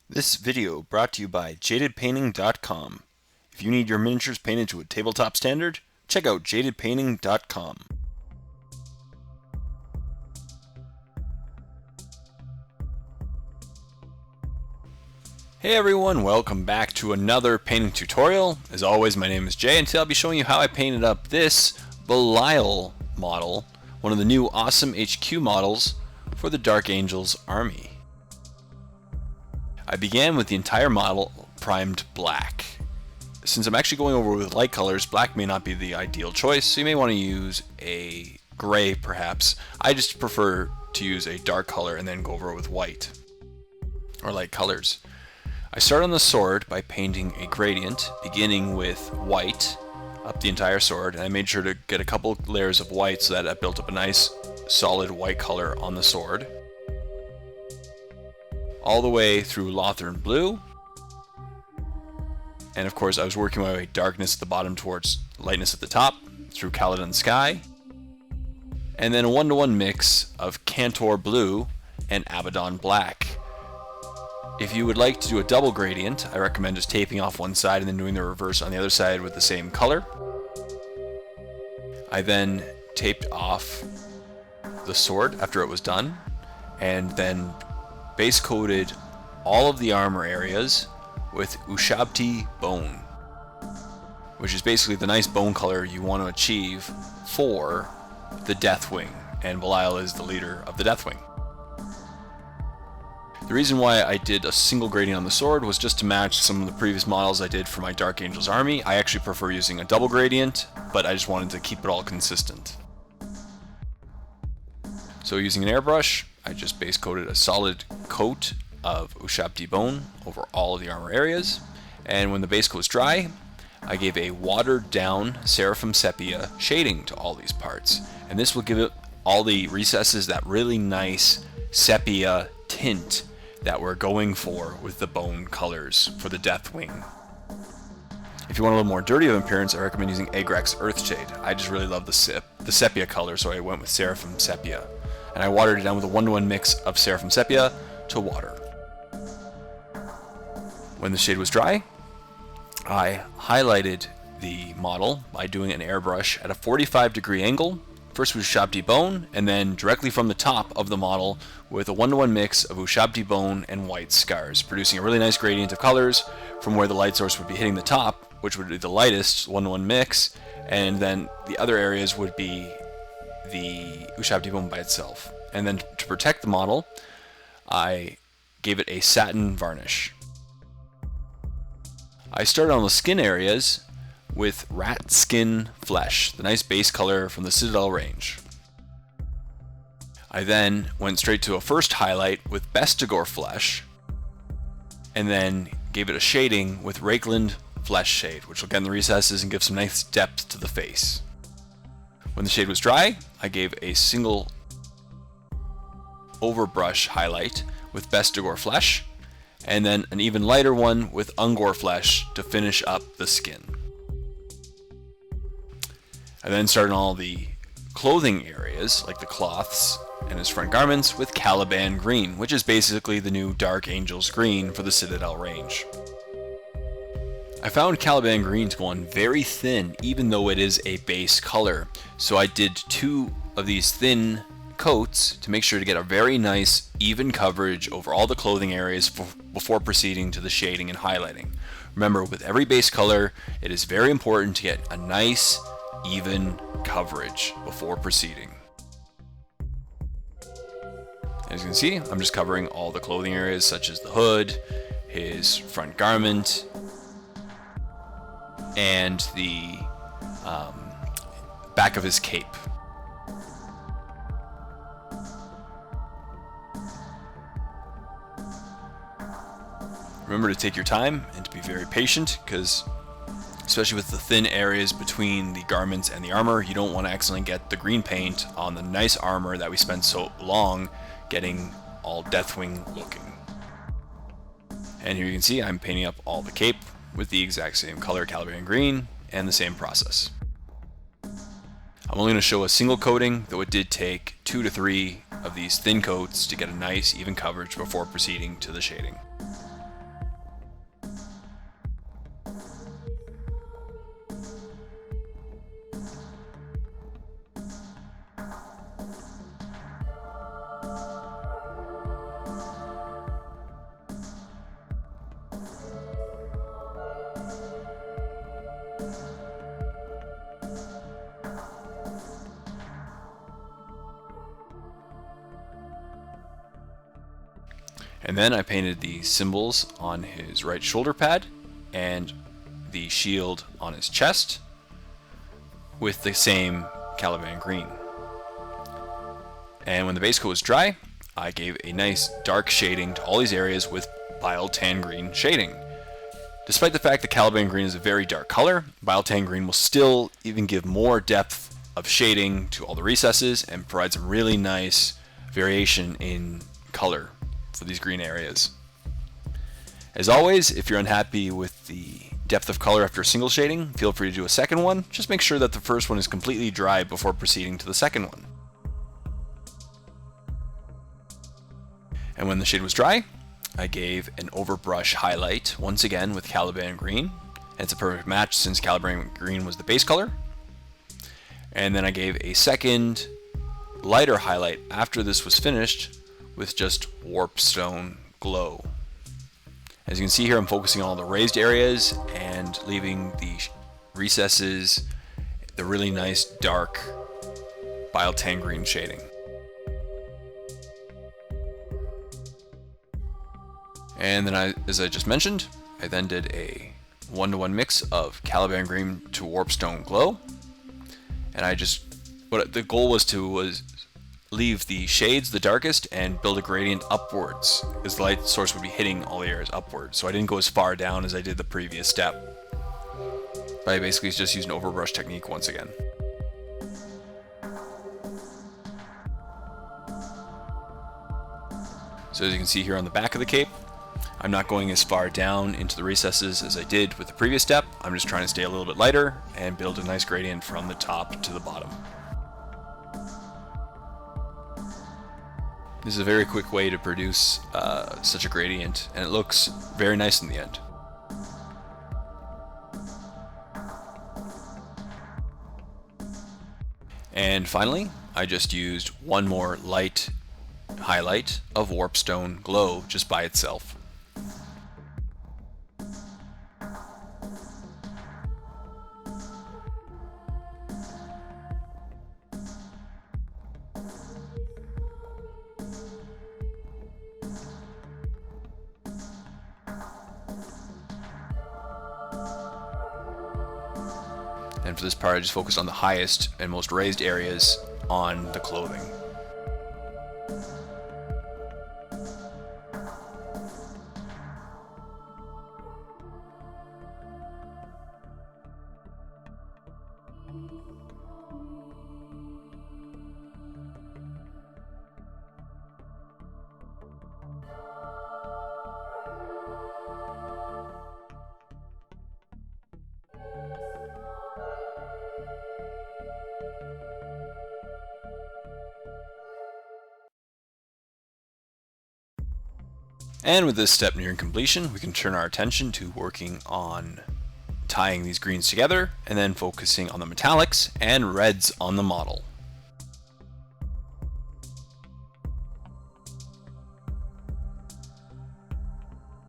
This video brought to you by jadedpainting.com. If you need your miniatures painted to a tabletop standard, check out jadedpainting.com. Hey everyone, welcome back to another painting tutorial. As always, my name is Jay, and today I'll be showing you how I painted up this Belial model, one of the new awesome HQ models for the Dark Angels army. I began with the entire model primed black. Since I'm actually going over with light colors, black may not be the ideal choice, so you may want to use a gray perhaps. I just prefer to use a dark color and then go over it with white or light colors. I started on the sword by painting a gradient, beginning with white up the entire sword, and I made sure to get a couple layers of white so that I built up a nice solid white color on the sword. All the way through Lothern blue, and of course I was working my way darkness at the bottom towards lightness at the top through Caledon sky, and then a 1-to-1 mix of Cantor blue and Abaddon black. If you would like to do a double gradient, I recommend just taping off one side and then doing the reverse on the other side with the same color. I then taped off the sword after it was done, and then base coated all of the armor areas with shabti bone, which is basically the nice bone color you want to achieve for the Deathwing, and Belial is the leader of the Deathwing. The reason why I did a single gradient on the sword was just to match some of the previous models I did for my Dark Angels army. I actually prefer using a double gradient, but I just wanted to keep it all consistent. So using an airbrush, I just base coated a solid coat of shabti bone over all of the armor areas, and when the base coat was dry, I gave a watered down Seraphim Sepia shading to all these parts, and this will give it all the recesses that really nice sepia tint that we're going for with the bone colors for the Deathwing. If you want a little more dirty of appearance, I recommend using Agrex's Earthshade. I just really love the sepia color, so I went with Seraphim Sepia. And I watered it down with a 1-to-1 mix of Seraphim Sepia to water. When the shade was dry, I highlighted the model by doing an airbrush at a 45-degree angle, first with shabti bone, and then directly from the top of the model with a 1-to-1 mix of shabti bone and white scars, producing a really nice gradient of colors from where the light source would be hitting the top, which would be the lightest 1-to-1 mix, and then the other areas would be the shabti bone by itself. And then to protect the model, I gave it a satin varnish. I started on the skin areas with rat skin flesh, the nice base color from the Citadel range. I then went straight to a first highlight with Bestigor flesh, and then gave it a shading with Rakeland flesh shade, which will get in the recesses and give some nice depth to the face. When the shade was dry, I gave a single overbrush highlight with Bestigor flesh, and then an even lighter one with Ungor flesh to finish up the skin. I then started on all the clothing areas, like the cloths and his front garments, with Caliban green, which is basically the new Dark Angels green for the Citadel range. I found Caliban green to go on very thin, even though it is a base color. So I did 2 of these thin coats to make sure to get a very nice even coverage over all the clothing areas before proceeding to the shading and highlighting. Remember, with every base color, it is very important to get a nice even coverage before proceeding. As you can see, I'm just covering all the clothing areas such as the hood, his front garment, and the back of his cape. Remember to take your time and to be very patient, because especially with the thin areas between the garments and the armor, you don't want to accidentally get the green paint on the nice armor that we spent so long getting all Deathwing looking. And here you can see I'm painting up all the cape with the exact same color, Caliban green, and the same process. I'm only going to show a single coating, though it did take 2 to 3 of these thin coats to get a nice even coverage before proceeding to the shading. And then I painted the symbols on his right shoulder pad and the shield on his chest with the same Caliban green. And when the base coat was dry, I gave a nice dark shading to all these areas with Belial tan green shading. Despite the fact that Caliban green is a very dark color, Belial tan green will still even give more depth of shading to all the recesses and provide some really nice variation in color for these green areas. As always, if you're unhappy with the depth of color after a single shading, feel free to do a second one. Just make sure that the first one is completely dry before proceeding to the second one. And when the shade was dry, I gave an overbrush highlight once again with Caliban green. And it's a perfect match since Caliban green was the base color. And then I gave a second lighter highlight after this was finished with just Warpstone Glow. As you can see here, I'm focusing on all the raised areas and leaving the recesses the really nice dark Belial tan green shading. And then as I just mentioned, I then did a 1-to-1 mix of Caliban green to Warpstone Glow. And what the goal was leave the shades the darkest and build a gradient upwards, as the light source would be hitting all the areas upwards. So I didn't go as far down as I did the previous step. But I basically just used an overbrush technique once again. So as you can see here on the back of the cape, I'm not going as far down into the recesses as I did with the previous step. I'm just trying to stay a little bit lighter and build a nice gradient from the top to the bottom. This is a very quick way to produce such a gradient, and it looks very nice in the end. And finally, I just used one more light highlight of Warpstone Glow just by itself. And for this part, I just focused on the highest and most raised areas on the clothing. And with this step nearing completion, we can turn our attention to working on tying these greens together and then focusing on the metallics and reds on the model.